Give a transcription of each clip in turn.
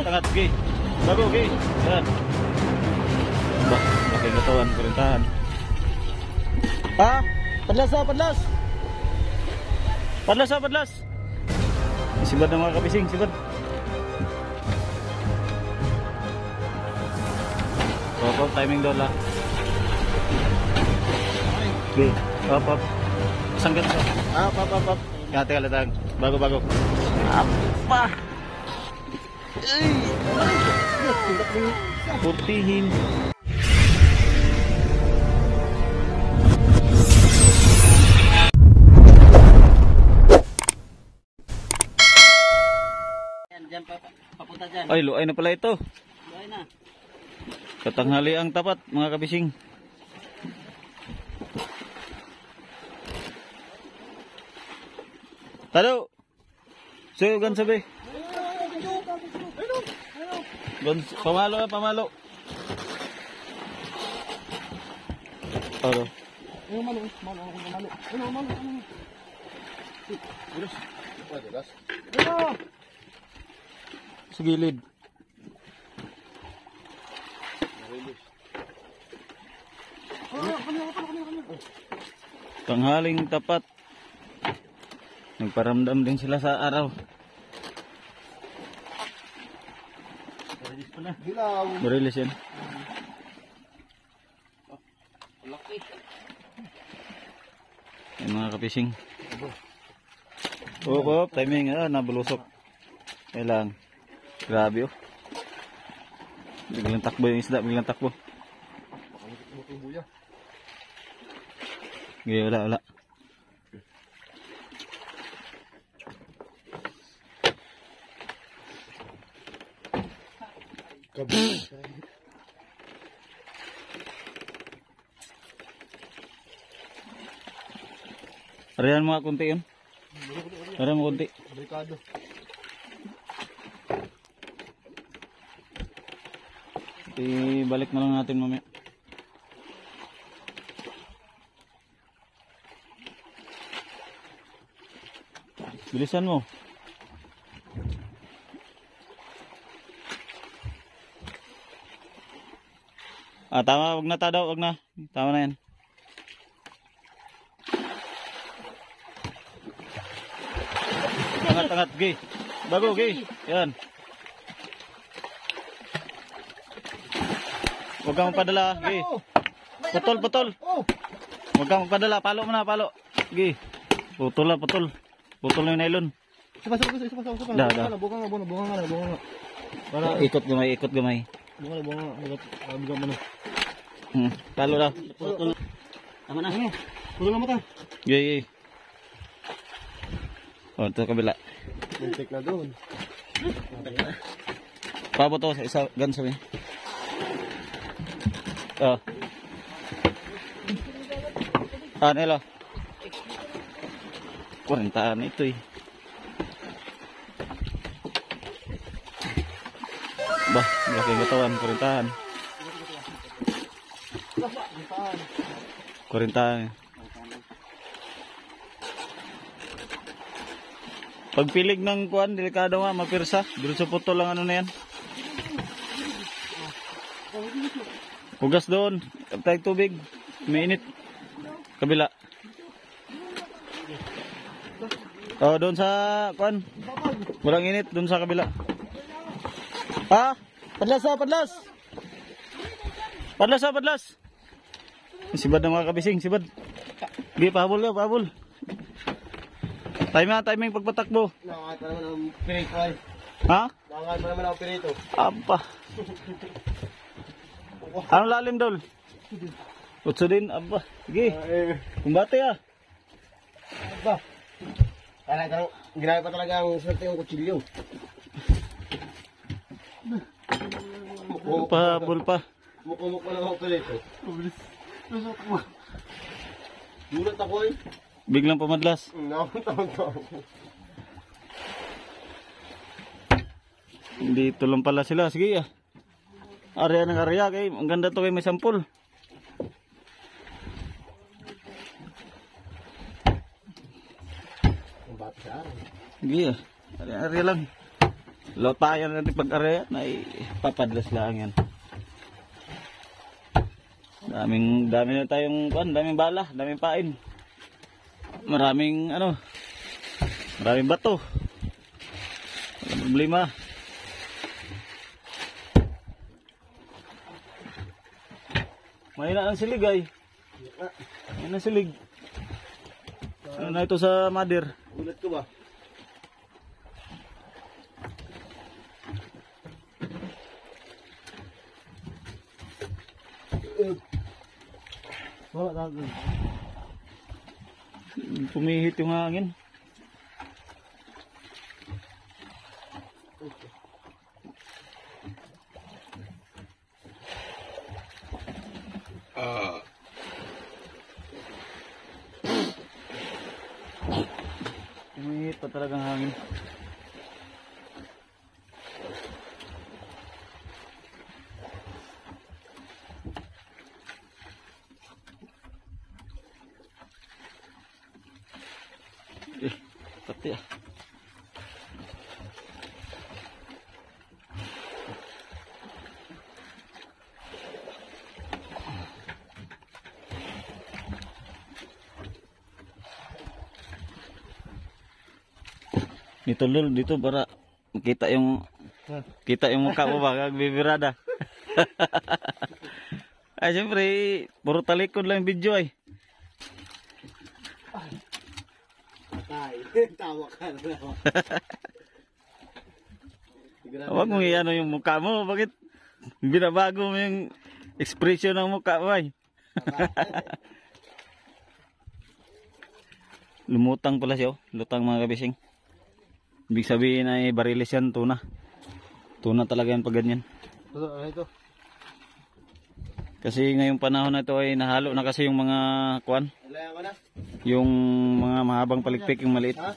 angat. Gi. Bago, gi. Yan. Bah, laki katawan, kurintahan. Ha? Padlas ha, padlas. Padlas ha, padlas. Sibad na mga kabising, sibad. Op, timing doon lang. Okay, op. Sanggat ko. Op. Yan, teka lang. Bago. Apa? Ay! Putihin. Diyan papunta dyan. Ay, luay na pala ito. Luay na. Katanghali ang tapat, mga kabising. Tado. So, gan sabi. Gan pamalo. Tado. Malo. Sa gilid. Tanghaling tapat. Nagparamdam din sila sa araw. Barilis yan. Yung mga kapising. Op, timing. Nabulusok. Kailang. Grabe oh. Biglang takbo yung isda, biglang takbo. Okay, wala. Arihan mga kunti yun. Arihan mga kunti. Delikado. Ibalik na lang natin mamaya. Bilisan mo. Tama, wag na ta daw, wag na. Tama na yan. Angat, gi. Bago, gi. Yan. Huwag kang magpadala, gi. Putol. Huwag kang magpadala, palo mo na, palo. Gi. Putol. Putol na yung nylon. Isa. Da. Bunga nga. Para ikot gamay. Bunga mo na. Palo daw. Tama na. Putol na mata. Gi. Oh, ito kabila. Muntik na doon. Pabot to sa isa gan sabi. Nelo. 40 ito eh. Bah, laking katawan, 40. Pagpilig ng kuan, delikado nga, mapirsa. Diretso putol lang ano na yan. Hugas doon, kaptay tubig, mainit. Kabila. Doon sa kuan. Walang init doon sa kabila. Padlas. Sibad ng mga kabising, sibad. Di pahabol. Timing pagpatakbo. Nakakaya pa naman ang pirito ay. Ha? Nakakaya pa naman ang pirito. Apa. Anong lalim dol? Utso din, aba. Sige. Kumbate Aba. Ginaya pa talaga ang swerte yung kutsilyo. Pahabol pa. Mukumuk lang ako pirito. Dulat ako eh. Biglang pumadlas. Nakakatawag ako. Dito lang pala sila. Sige area ng area. Kay, ang ganda to kay may sampol. Ang bata sa araw. Sige area lang. Lotayan natin pag-area na ipapadlas lang yan. Dami na tayong kuan, daming bala, daming pain. Maraming maraming bato. Walang problema. Mahina ang silig ay. Mahina ang silig. Ano na ito sa mother? Ulat ko ba? Wala tayo. Pumihit yung hangin. Pumihit pa talagang hangin. Pati ah. Nitulol dito para kita yung mukha mo ba bibirada. Ay siyempre puro talikod lang yung video ay. Tawa ka na. Huwag mong iano yung mukha mo. Bakit binabago mo yung expression ng mukha mo ay? Lumutang pala siya. Lutang mga kabising. Ibig sabihin ay barilis yan, tuna. Tuna talaga yan pag ganyan. Ano ito? Kasi ngayong panahon na ito ay nahalo na kasi yung mga kuan. Alayan ko na. Yung mga mahabang palikpik, yung maliit. Ha?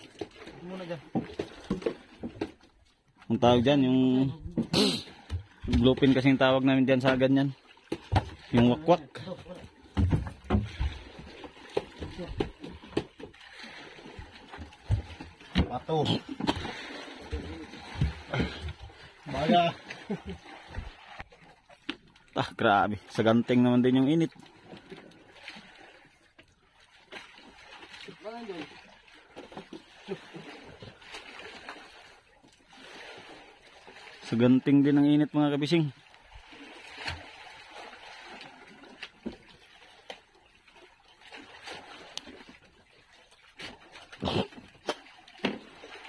Muna dyan. Ang tawag dyan, yung bluefin kasing tawag namin dyan sa ganyan. Yung wakwak. Pato. Baga. Grabe. Sa ganting naman din yung init. Sa ganting din ang init mga kabising.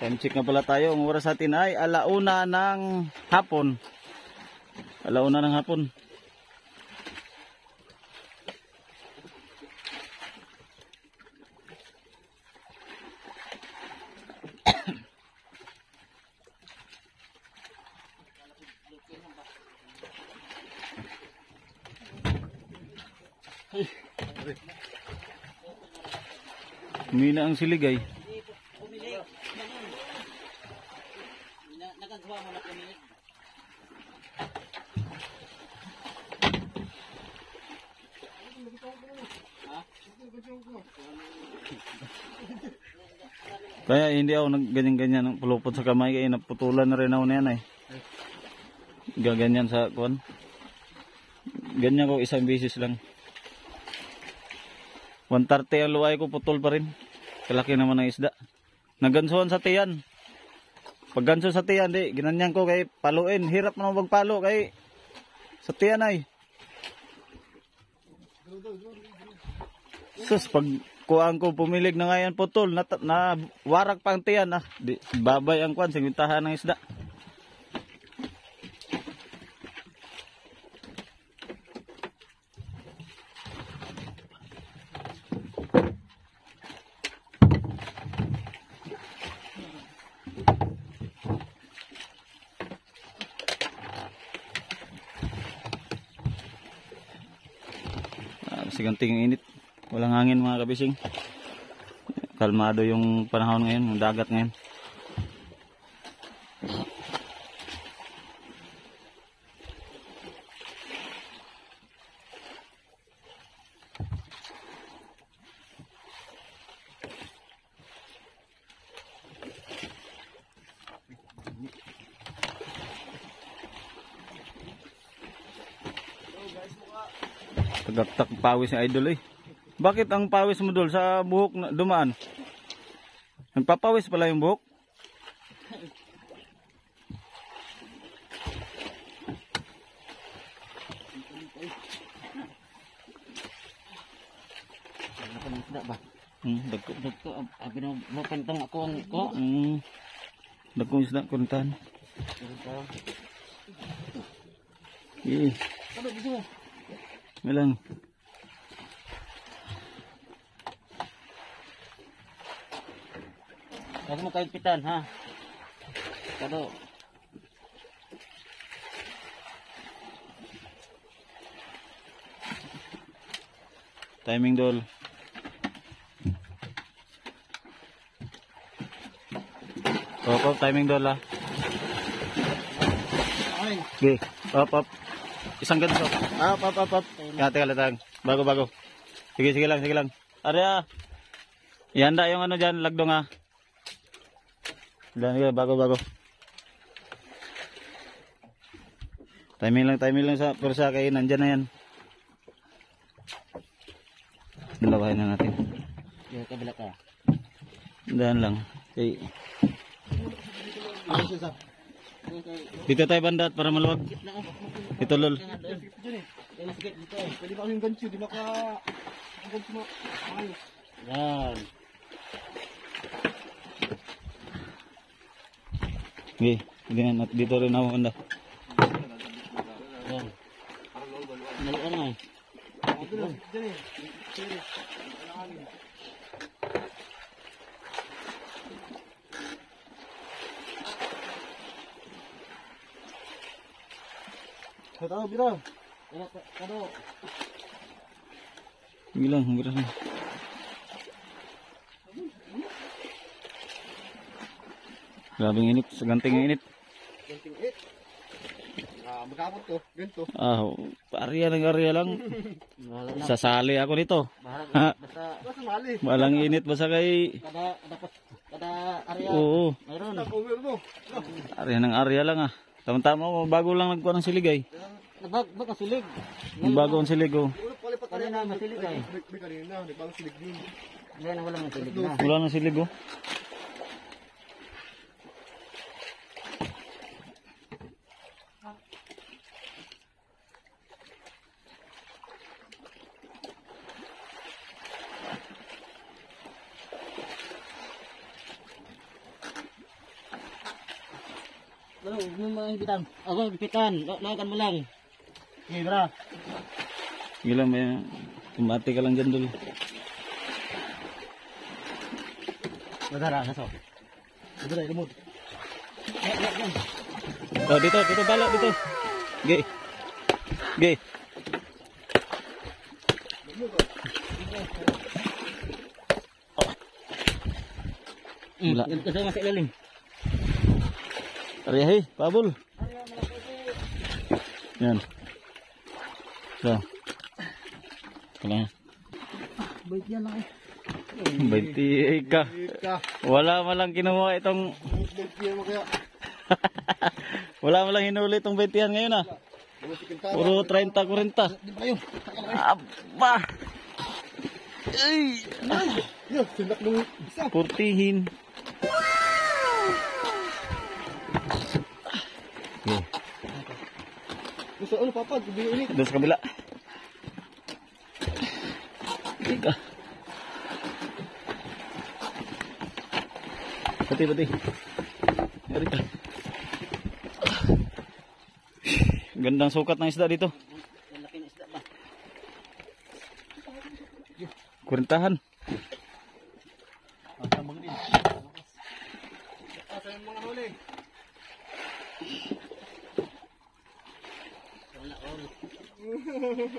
Time check na pala tayo. Ang oras natin ay 1:00 ng hapon. 1:00 ng hapon. Humina ang silig ay. Kaya hindi ako nagganyan-ganyan ng pulupot sa kamay kaya naputulan na rin ako na yan ay. Gaganyan sa kuwan. Ganyan ko isang bisis lang. 130 ang luway ko, putol pa rin. Kalaki naman ng isda. Nagansuhan sa tiyan. Pag ganso sa tiyan, di, ginanyan ko kay paluin. Hirap na magpalo kay sa tiyan ay. Sus, pag kuhaan ko pumilig na ngayon putol, na warak pa ang tiyan. Di, babay ang kuwan, sigwintahan ng isda. Siganting ang init, walang hangin mga kabising. Kalmado yung panahon ngayon, yung dagat ngayon. Tagaktak pawis ni Idol eh. Bakit ang pawis mo dol sa buhok na dumaan? Nagpapawis pala yung buhok. Dagko abi na mo kantang ako ang ko. Dagko isda kuntan. Ano gusto mo? Melang. Ako mo kahit pitan ha. Kado. Timing dol. Op, timing dol ha. Okay. Op. Isang ganso. Op. Teka lang. Bago. Sige lang. Arya. Ihanda yung ano dyan, lagdong ha. Bago. Timing lang sa pursa kay nandyan na yan. Nalawahin na natin. Yung kabila ka. Dahan lang. Okay. Dito tayo bandat para maluwag. Ito lol. Pwede ba yung gancho? Di ba ka... Yan. Okay. Dito rin ako banda. Yan. Maluan na eh. Kado, biro. Kado. Bilang. Grabing init, saganting init. Ganting it. Magkabot to, ganito. Arya lang. Sasali ako nito. Basta mali. Balang init basta kay. Kada area. Oo. Mayroon. Arya ng arya lang ah. Tama-tama, bago lang nagkuha ng silig ay. Bago silig. Bago ang silig oh. Kanina masilig ay. Kanina, di bago silig din. Ngayon wala nang silig na. Wala nang silig oh. Wala, huwag mo mahipitan. Ako, hipitan. Lawakan mo lang. Okay, bra. Gila may kumati ka lang dyan dul. Madara, naso. Madara, lumod. Oh, dito balo dito. Ge. Wala. Kasi masih ilalim. Arya hey, pabul. Yan. So. Kailangan. Bait yan lang eh. Baiti ka. Wala malang kinuha itong wala malang hinuli itong 20 ngayon ah. Puro 30-40. Aba. Ay. Yo, sindak nung isa. Purtihin. Gusto ano papa, bibili ulit. Doon sa kabila. Ika. Pati. Yari ka. Gandang sukat ng isda dito. Laki ng isda ba? Kurintahan. Tambang din. Asa yung mga huli?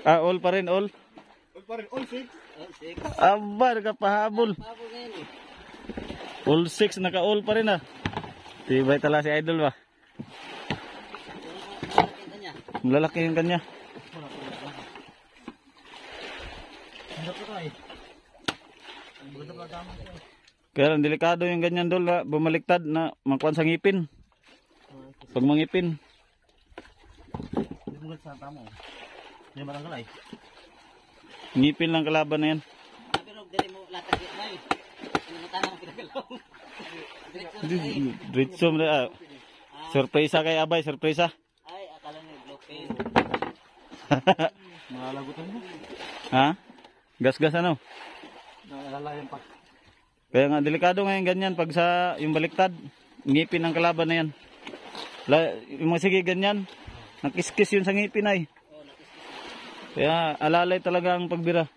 All pa rin, all. All pa rin, all six. Aba, nakapahabol. Pabo ngayon eh. All 6, naka-all pa rin ah. Tibay tala si Idol ba? Malalaki yung kanya. Kaya lang, delikado yung ganyan dol na bumaliktad na makuan sa ngipin. Pag mangipin. Hindi mo sa tamo. Hindi maranggal ay. Ngipin lang kalaban na yan. Pero dali mo latag yun ay. Ano mo tanang pinagalaw. Diretso mo na. Surpresa kay Abay, surpresa. Ay, akala niya blockade. Malalagutan mo. Ha? Gas-gas ano? Nalalayan pa. Kaya nga delikado ngayon ganyan pag sa yung baliktad. Ngipin ng kalaban na yan. Yung mga sige ganyan. Nakis-kis yun sa ngipin ay. Kaya alalay talaga ang pagbira.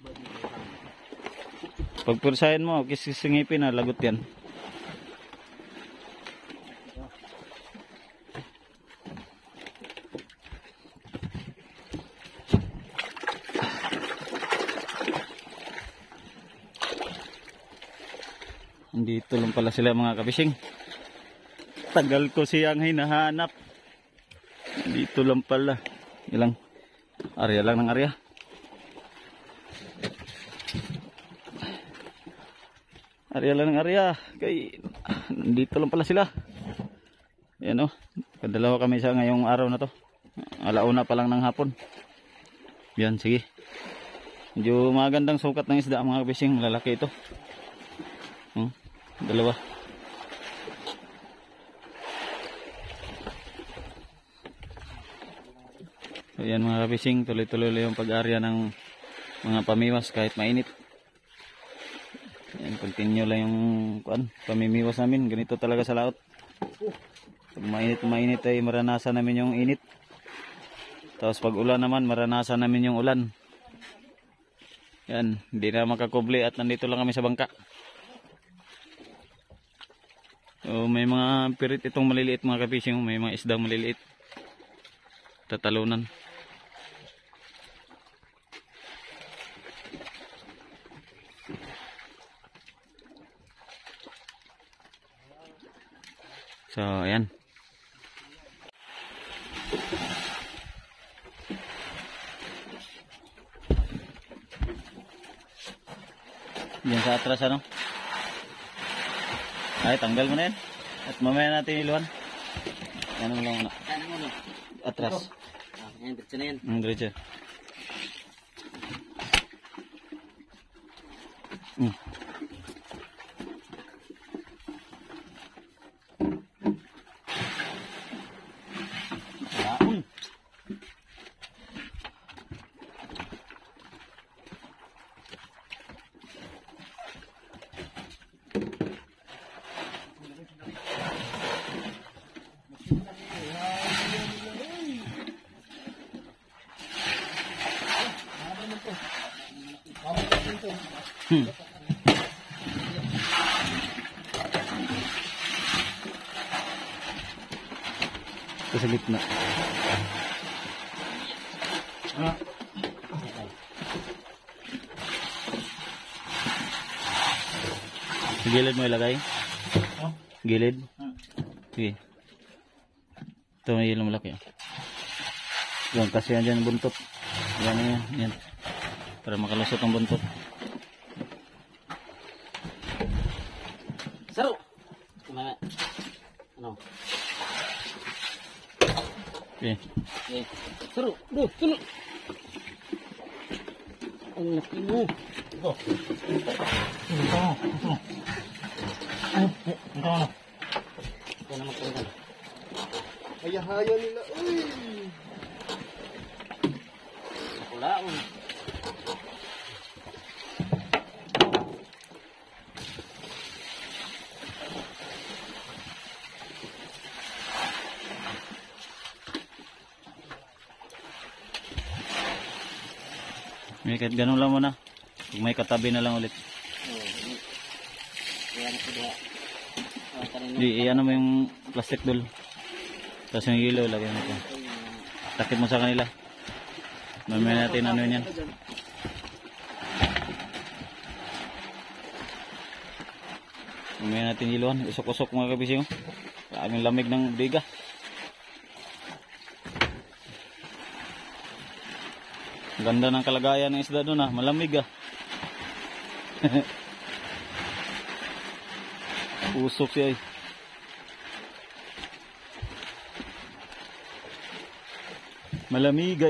Pag pursahin mo, kis-kis sa ngipin na lagot yan. Dito lang pala sila mga kabising. Tagal ko siyang hinahanap. Dito lang pala. Ilang area lang ng area. Area lang ng area. Dito lang pala sila. Ayan o. Kadalawa kami sa ngayong araw na to. Alauna pa lang ng hapon. Yan, sige. Medyo magandang sukat ng isda mga kabising. Malalaki ito. Dalawa. So yan mga kabising, tuloy-tuloy yung pag-arya ng mga pamiwas kahit mainit. Yan, continue lang yung pamimiwas namin. Ganito talaga sa laot. Pag mainit ay maranasan namin yung init. Tapos pag ulan naman, maranasan namin yung ulan. Yan, hindi na makakubli at nandito lang kami sa bangka. So, may mga pirit itong maliliit mga kabising, may mga isdang maliliit. Tatalunan. So, ayan. Diyan sa atras ano? Ay, tanggal mo na yan. At mamaya natin iluhan. Yan mo lang muna. Saan mo no? Atras. Ayan, diretso na yan. Diretso. Ito sa gitna. Sa gilid mo ilagay? Gilid? Sige. Ito may ilong malaki. Yan, kasi yan dyan buntot. Yan. Yan. Para makalusot ang buntot. Saro! Ano? Okay. Okay. Saro! Duh! Saro! Ang laki mo! Ito! Ito! Ito na magpanggal. Haya-haya nila. Uy! Nakulaon. May kahit ganun lang muna. Kung may katabi na lang ulit. Kaya na sila. Di, ano mo yung plastic doll. Tapos yung yellow, lagyan mo ito. Takip mo sa kanila. Mamaya natin ano yan. Mamaya natin yiluhan. Usok-usok mga kabising. Kaming lamig ng biga. Ganda ng kalagayan ng isda doon malamig Usok siya Malamig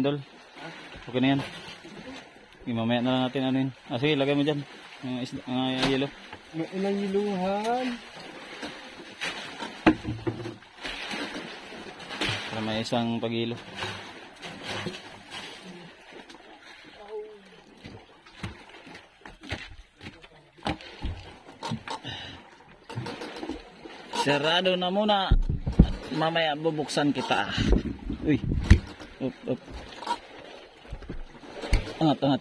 Dol? Okay na yan. Mamaya na lang natin ano yun. Sige, lagay mo dyan. Yellow. May ilang yiluhan. Para may isang pag-ilo. Sarado na muna. Mamaya bubuksan kita. Uy. Up. Angat.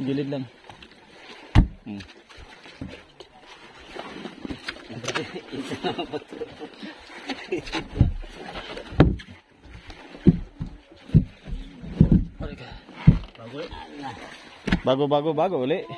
Gilid lang. Bago uli.